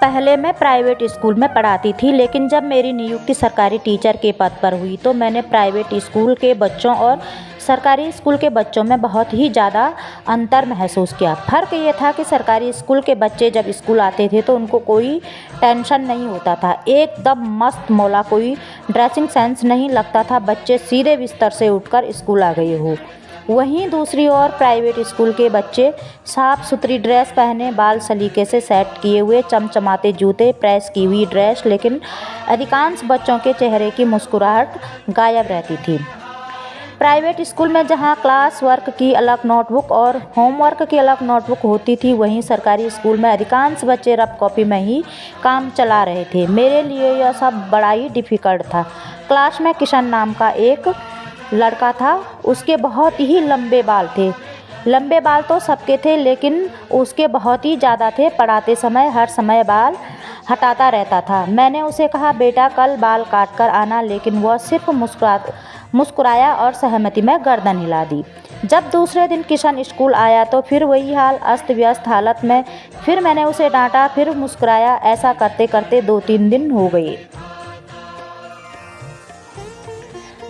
पहले मैं private school में पढ़ाती थी, लेकिन जब मेरी नियुक्ति सरकारी टीचर के पद पर हुई तो मैंने प्राइवेट स्कूल के बच्चों और सरकारी स्कूल के बच्चों में बहुत ही ज़्यादा अंतर महसूस किया। फ़र्क ये था कि सरकारी स्कूल के बच्चे जब स्कूल आते थे तो उनको कोई टेंशन नहीं होता था, एकदम मस्त मौला, कोई ड्रेसिंग सेंस नहीं लगता था, बच्चे सीधे बिस्तर से उठकर स्कूल आ गए हो। वहीं दूसरी ओर प्राइवेट स्कूल के बच्चे साफ़ सुथरी ड्रेस पहने, बाल सलीके से सेट किए हुए, चमचमाते जूते, प्रेस की हुई ड्रेस, लेकिन अधिकांश बच्चों के चेहरे की मुस्कुराहट गायब रहती थी। प्राइवेट स्कूल में जहां क्लास वर्क की अलग नोटबुक और होमवर्क की अलग नोटबुक होती थी, वहीं सरकारी स्कूल में अधिकांश बच्चे रफ कॉपी में ही काम चला रहे थे। मेरे लिए यह सब बड़ा ही डिफ़िकल्ट था। क्लास में किशन नाम का एक लड़का था, उसके बहुत ही लंबे बाल थे। लंबे बाल तो सबके थे, लेकिन उसके बहुत ही ज़्यादा थे। पढ़ाते समय हर समय बाल हटाता रहता था। मैंने उसे कहा, बेटा कल बाल काट कर आना, लेकिन वह सिर्फ मुस्कुराया और सहमति में गर्दन हिला दी। जब दूसरे दिन किशन स्कूल आया तो फिर वही हाल, अस्त व्यस्त हालत में। फिर मैंने उसे डांटा, फिर मुस्कुराया। ऐसा करते करते 2-3 दिन हो गए।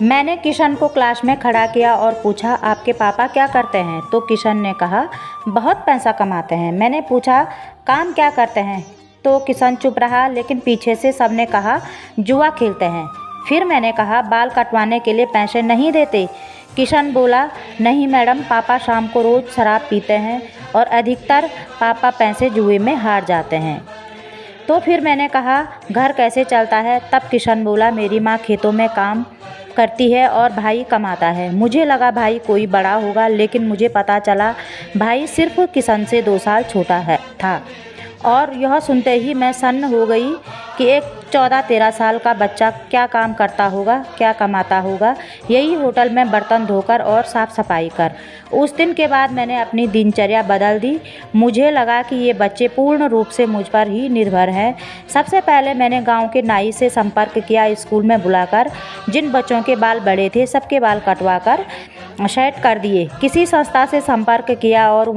मैंने किशन को क्लास में खड़ा किया और पूछा, आपके पापा क्या करते हैं? तो किशन ने कहा, बहुत पैसा कमाते हैं। मैंने पूछा, काम क्या करते हैं? तो किशन चुप रहा, लेकिन पीछे से सबने कहा, जुआ खेलते हैं। फिर मैंने कहा, बाल कटवाने के लिए पैसे नहीं देते? किशन बोला, नहीं मैडम, पापा शाम को रोज़ शराब पीते हैं और अधिकतर पापा पैसे जुए में हार जाते हैं। तो फिर मैंने कहा, घर कैसे चलता है? तब किशन बोला, मेरी माँ खेतों में काम करती है और भाई कमाता है। मुझे लगा भाई कोई बड़ा होगा, लेकिन मुझे पता चला भाई सिर्फ किशन से 2 साल छोटा था। और यह सुनते ही मैं सन्न हो गई कि एक 14-13 साल का बच्चा क्या काम करता होगा, क्या कमाता होगा, यही होटल में बर्तन धोकर और साफ़ सफाई कर। उस दिन के बाद मैंने अपनी दिनचर्या बदल दी। मुझे लगा कि ये बच्चे पूर्ण रूप से मुझ पर ही निर्भर हैं। सबसे पहले मैंने गांव के नाई से संपर्क किया। स्कूल में बुलाकर जिन बच्चों के बाल बड़े थे सबके बाल कटवा कर सेट कर दिए। किसी संस्था से संपर्क किया और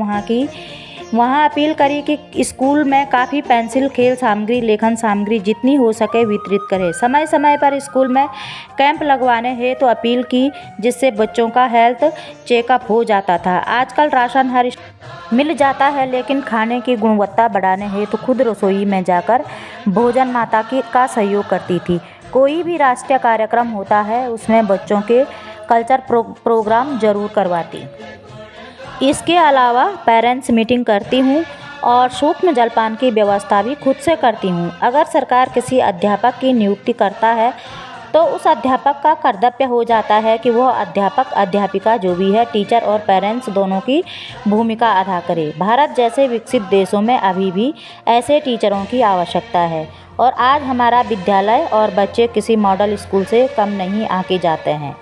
वहाँ अपील करी कि स्कूल में काफ़ी पेंसिल, खेल सामग्री, लेखन सामग्री जितनी हो सके वितरित करें। समय समय पर स्कूल में कैंप लगवाने हैं तो अपील की, जिससे बच्चों का हेल्थ चेकअप हो जाता था। आजकल राशन हर मिल जाता है, लेकिन खाने की गुणवत्ता बढ़ाने हैं तो खुद रसोई में जाकर भोजन माता का सहयोग करती थी। कोई भी राष्ट्रीय कार्यक्रम होता है उसमें बच्चों के कल्चर प्रोग्राम ज़रूर करवाती। इसके अलावा पेरेंट्स मीटिंग करती हूँ और सूक्ष्म जलपान की व्यवस्था भी खुद से करती हूँ। अगर सरकार किसी अध्यापक की नियुक्ति करता है तो उस अध्यापक का कर्तव्य हो जाता है कि वह अध्यापक अध्यापिका जो भी है, टीचर और पेरेंट्स दोनों की भूमिका अदा करे। भारत जैसे विकसित देशों में अभी भी ऐसे टीचरों की आवश्यकता है और आज हमारा विद्यालय और बच्चे किसी मॉडल स्कूल से कम नहीं आके जाते हैं।